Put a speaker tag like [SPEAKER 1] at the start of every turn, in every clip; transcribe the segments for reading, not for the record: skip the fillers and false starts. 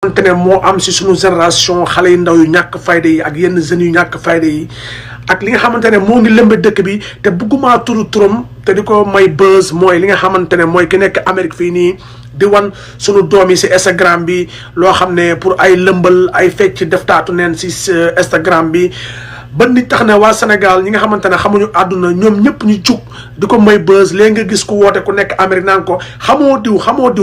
[SPEAKER 1] xamante ne moo am si suñu génération xale yu ndaw yu ñàkk fayda yi ak yenn jeunes yu ñàkk fayda yi ak li nga xamante ne moo ngi lëmbe dëkk bi te bëgguma turu turam te di ko may buzz mooy li nga xamante ne mooy ki nekk Amérique fii nii di wan sunu doom yi si Instagram bi loo xam ne pour ay lëmbal ay fecc def taatu neen si Instagram bi ba nit tax ne waa Sénégal ñi nga xamante ne xamuñu àdduna ñoom ñëpp ñu jug di ko may buzz léegi nga gis ku woote ku nekk Amérique naan ko xamoo diw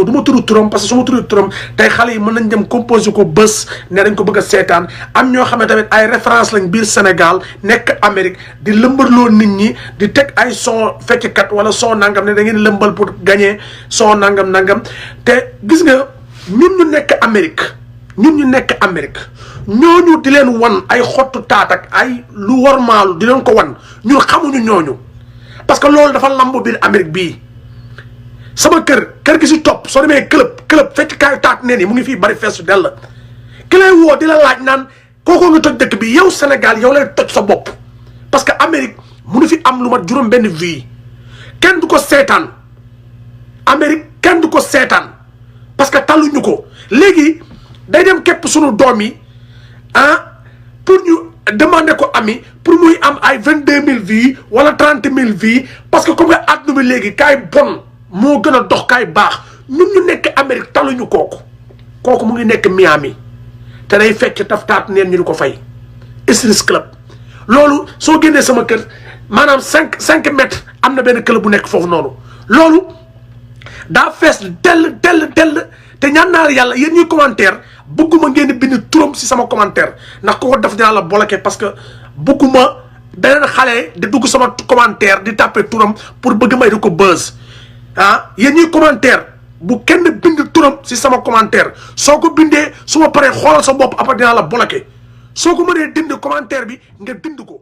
[SPEAKER 1] du ma turu turam parce que su ma turu turam tey xale yi mën nañ dem composé ko bës ne dañ ko bëgg a seetaan am ñoo xam ne tamit ay référence lañ biir Sénégal nekk Amérique di lëmbaloo nit ñi di teg ay son fecckat wala son nangam ne da ngeen lëmbal pour gagner son nangam te gis nga ñun ñu nekk Amérique ñooñu di leen wan ay xottu taat ak ay lu warmaalu di leen ko wan ñun xamuñu ñooñu parce que loolu dafa lamb biir Amérique bii sama kër gi si topp soo demee club fekk kaayu taat neen yi mu ngi fii bari feesu dell ki lay woo di la laaj naan kookoo nga toj dëkk bi yow Sénégal yow lay toj sa bopp parce que Amérique munu fi am lu mat juróom benn vie kenn du ko seetaan Amérique kenn du ko seetaan parce que taluñu ko léegi day dem képp sunu doom yi pour ñu demander ko ami pour muy am ay 22 000 vies wala 30 000 vies parce que comme que àdduna bi léegi kaay bon moo gën a dox kaay baax ñun ñu nekk Amérique taluñu kooku mu ngi nekk Miami te day fecc taftaat neen ñu di ko fay Isris Club loolu soo génnee sama kër maanaam 5 mètres am na benn club bu nekk foofu noonu loolu daa fees dell te ñaan naa yàlla yéen ñuy commentaire bëgguma ngeen bind turam si sama commentaire ndax ko def dinaa la bloqué parce que bëgguma beneen xale di dugg sama commentaire di tapé turam pour bëgg may di ko buzz yéen ñuy commentaire bu kenn bind turam si sama commentaire soo ko bindee su ma paree xoolal sa bopp après dinaa la bloqué soo ko mënee dind commentaire bi nga bind ko